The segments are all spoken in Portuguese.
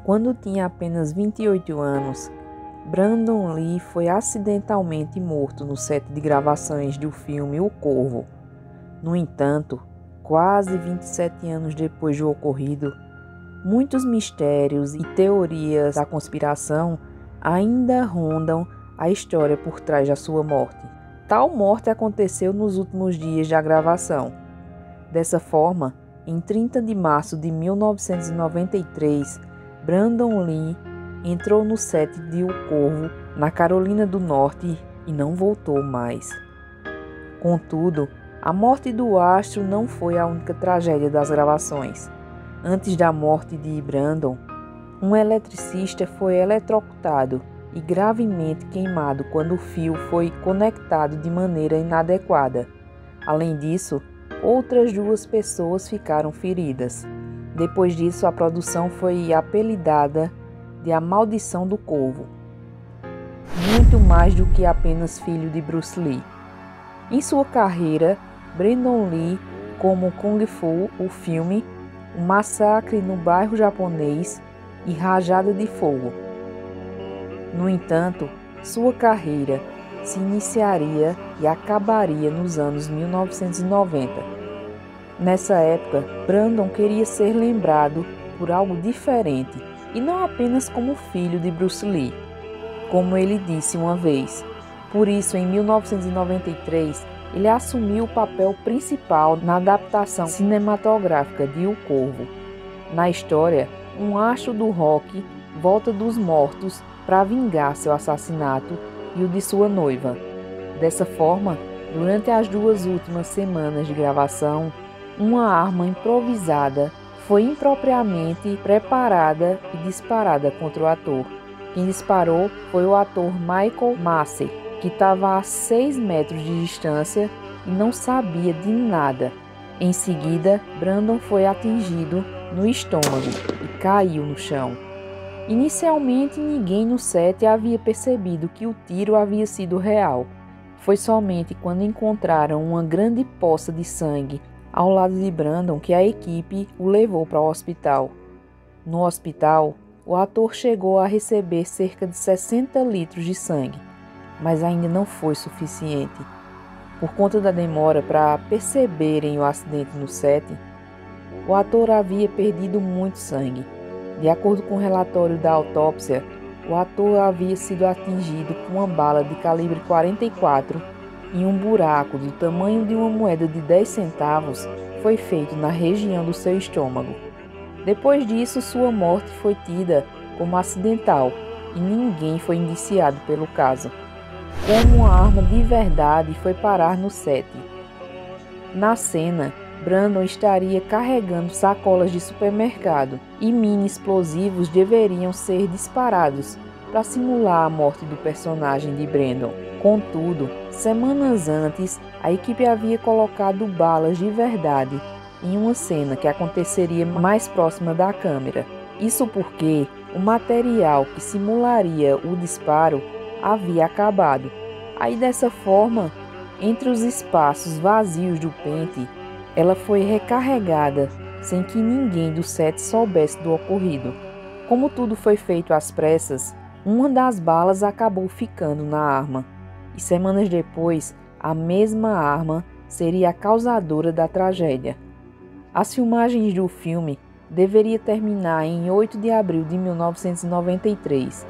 Quando tinha apenas 28 anos, Brandon Lee foi acidentalmente morto no set de gravações do filme O Corvo. No entanto, quase 27 anos depois do ocorrido, muitos mistérios e teorias da conspiração ainda rondam a história por trás da sua morte. Tal morte aconteceu nos últimos dias da gravação. Dessa forma, em 30 de março de 1993, Brandon Lee entrou no set de O Corvo, na Carolina do Norte, e não voltou mais. Contudo, a morte do astro não foi a única tragédia das gravações. Antes da morte de Brandon, um eletricista foi eletrocutado e gravemente queimado quando o fio foi conectado de maneira inadequada. Além disso, outras 2 pessoas ficaram feridas. Depois disso, a produção foi apelidada de A Maldição do Corvo, muito mais do que apenas filho de Bruce Lee. Em sua carreira, Brandon Lee, como Kung Fu, o filme, O Massacre no Bairro Japonês e Rajada de Fogo. No entanto, sua carreira se iniciaria e acabaria nos anos 1990. Nessa época, Brandon queria ser lembrado por algo diferente e não apenas como filho de Bruce Lee, como ele disse uma vez. Por isso, em 1993, ele assumiu o papel principal na adaptação cinematográfica de O Corvo. Na história, um astro do rock volta dos mortos para vingar seu assassinato e o de sua noiva. Dessa forma, durante as 2 últimas semanas de gravação, uma arma improvisada foi impropriamente preparada e disparada contra o ator. Quem disparou foi o ator Michael Massey, que estava a 6 metros de distância e não sabia de nada. Em seguida, Brandon foi atingido no estômago e caiu no chão. Inicialmente, ninguém no set havia percebido que o tiro havia sido real. Foi somente quando encontraram uma grande poça de sangue ao lado de Brandon que a equipe o levou para o hospital. No hospital, o ator chegou a receber cerca de 60 litros de sangue, mas ainda não foi suficiente. Por conta da demora para perceberem o acidente no set, o ator havia perdido muito sangue. De acordo com o relatório da autópsia, o ator havia sido atingido com uma bala de calibre 44 e um buraco do tamanho de uma moeda de 10 centavos foi feito na região do seu estômago. Depois disso, sua morte foi tida como acidental e ninguém foi indiciado pelo caso. Como uma arma de verdade foi parar no set. Na cena, Brandon estaria carregando sacolas de supermercado e mini explosivos deveriam ser disparados para simular a morte do personagem de Brandon. Contudo, semanas antes, a equipe havia colocado balas de verdade em uma cena que aconteceria mais próxima da câmera. Isso porque o material que simularia o disparo havia acabado. Aí, dessa forma, entre os espaços vazios do pente, ela foi recarregada sem que ninguém do set soubesse do ocorrido. Como tudo foi feito às pressas, uma das balas acabou ficando na arma. E semanas depois, a mesma arma seria a causadora da tragédia. As filmagens do filme deveriam terminar em 8 de abril de 1993.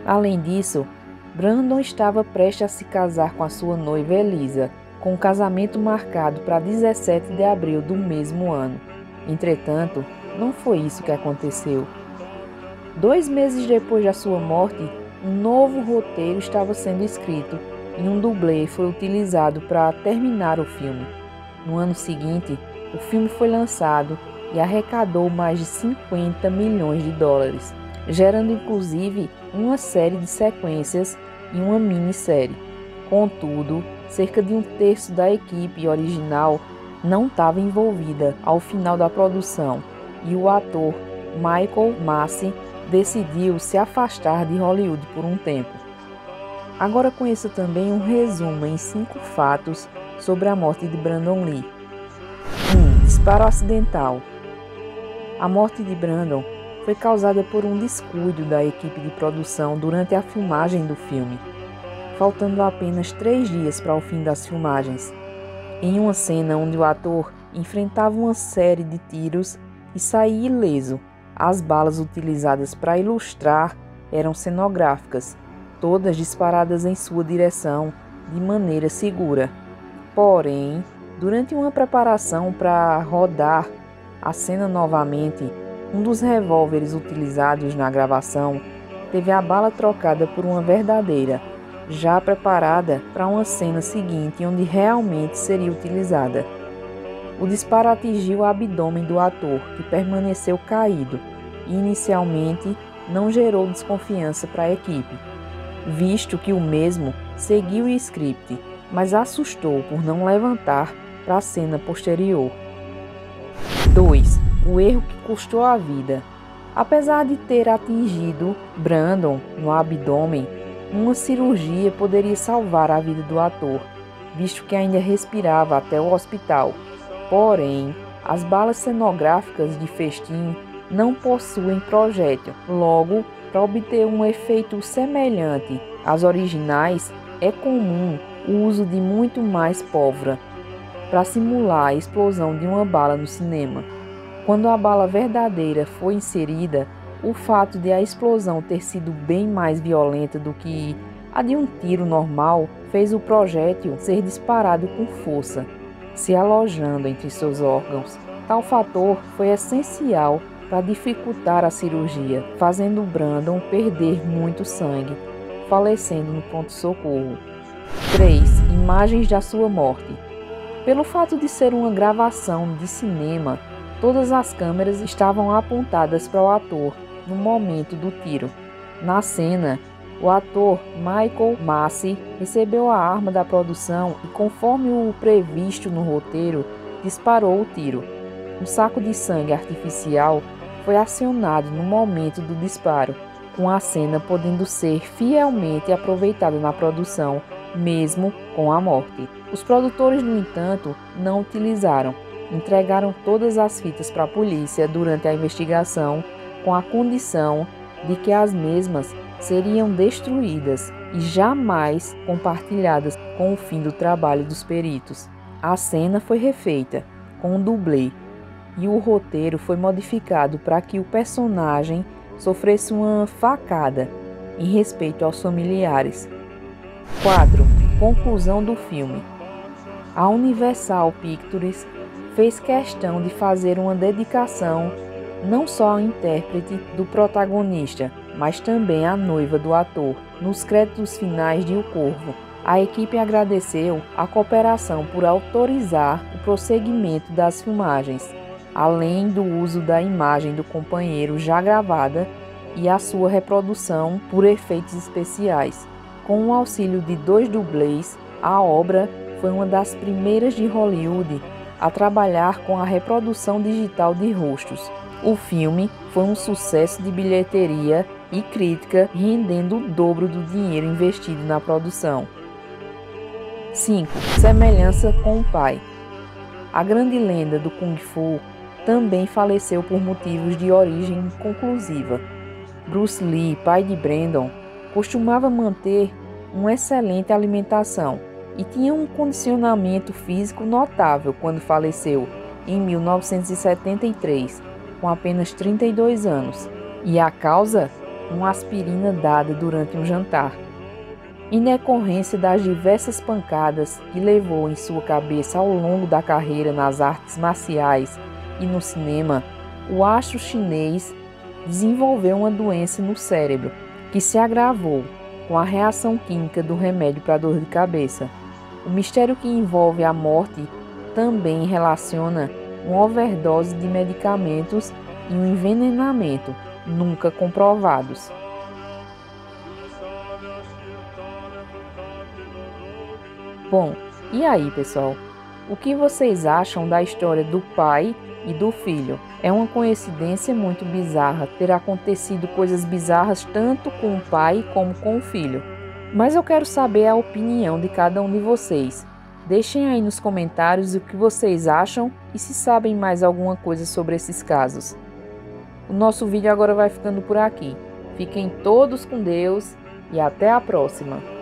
Além disso, Brandon estava prestes a se casar com a sua noiva Elisa, com o casamento marcado para 17 de abril do mesmo ano. Entretanto, não foi isso que aconteceu. 2 meses depois da sua morte, um novo roteiro estava sendo escrito e um dublê foi utilizado para terminar o filme. No ano seguinte, o filme foi lançado e arrecadou mais de 50 milhões de dólares, gerando inclusive uma série de sequências e uma minissérie. Contudo, cerca de 1/3 da equipe original não estava envolvida ao final da produção e o ator Michael Massey decidiu se afastar de Hollywood por um tempo. Agora conheça também um resumo em 5 fatos sobre a morte de Brandon Lee. 1. Disparo acidental. A morte de Brandon foi causada por um descuido da equipe de produção durante a filmagem do filme, faltando apenas 3 dias para o fim das filmagens. Em uma cena onde o ator enfrentava uma série de tiros e saía ileso, as balas utilizadas para ilustrar eram cenográficas, todas disparadas em sua direção de maneira segura. Porém, durante uma preparação para rodar a cena novamente, um dos revólveres utilizados na gravação teve a bala trocada por uma verdadeira, já preparada para uma cena seguinte onde realmente seria utilizada. O disparo atingiu o abdômen do ator, que permaneceu caído, e inicialmente não gerou desconfiança para a equipe, visto que o mesmo seguiu o script, mas assustou por não levantar para a cena posterior. 2. O erro que custou a vida. Apesar de ter atingido Brandon no abdômen, uma cirurgia poderia salvar a vida do ator, visto que ainda respirava até o hospital. Porém, as balas cenográficas de festim não possuem projétil. Logo, para obter um efeito semelhante às originais, é comum o uso de muito mais pólvora para simular a explosão de uma bala no cinema. Quando a bala verdadeira foi inserida, o fato de a explosão ter sido bem mais violenta do que a de um tiro normal fez o projétil ser disparado com força, se alojando entre seus órgãos. Tal fator foi essencial para dificultar a cirurgia, fazendo Brandon perder muito sangue, falecendo no pronto-socorro. 3. Imagens da sua morte. Pelo fato de ser uma gravação de cinema, todas as câmeras estavam apontadas para o ator no momento do tiro. Na cena, o ator Michael Massey recebeu a arma da produção e, conforme o previsto no roteiro, disparou o tiro. Um saco de sangue artificial foi acionado no momento do disparo, com a cena podendo ser fielmente aproveitada na produção, mesmo com a morte. Os produtores, no entanto, não utilizaram. Entregaram todas as fitas para a polícia durante a investigação, com a condição de que as mesmas seriam destruídas e jamais compartilhadas com o fim do trabalho dos peritos. A cena foi refeita com um dublê e o roteiro foi modificado para que o personagem sofresse uma facada em respeito aos familiares. 4. Conclusão do filme. A Universal Pictures fez questão de fazer uma dedicação não só ao intérprete do protagonista, mas também à noiva do ator. Nos créditos finais de O Corvo, a equipe agradeceu a cooperação por autorizar o prosseguimento das filmagens, além do uso da imagem do companheiro já gravada e a sua reprodução por efeitos especiais. Com o auxílio de 2 dublês, a obra foi uma das primeiras de Hollywood a trabalhar com a reprodução digital de rostos. O filme foi um sucesso de bilheteria e crítica, rendendo o dobro do dinheiro investido na produção. 5. Semelhança com o pai. A grande lenda do Kung Fu também faleceu por motivos de origem inconclusiva. Bruce Lee, pai de Brandon, costumava manter uma excelente alimentação e tinha um condicionamento físico notável quando faleceu em 1973, com apenas 32 anos, e a causa, uma aspirina dada durante um jantar. Em decorrência das diversas pancadas que levou em sua cabeça ao longo da carreira nas artes marciais e no cinema, o astro chinês desenvolveu uma doença no cérebro que se agravou com a reação química do remédio para dor de cabeça. O mistério que envolve a morte também relaciona uma overdose de medicamentos e um envenenamento nunca comprovados. Bom, e aí, pessoal? O que vocês acham da história do pai e do filho? É uma coincidência muito bizarra ter acontecido coisas bizarras tanto com o pai como com o filho. Mas eu quero saber a opinião de cada um de vocês. Deixem aí nos comentários o que vocês acham e se sabem mais alguma coisa sobre esses casos. O nosso vídeo agora vai ficando por aqui. Fiquem todos com Deus e até a próxima!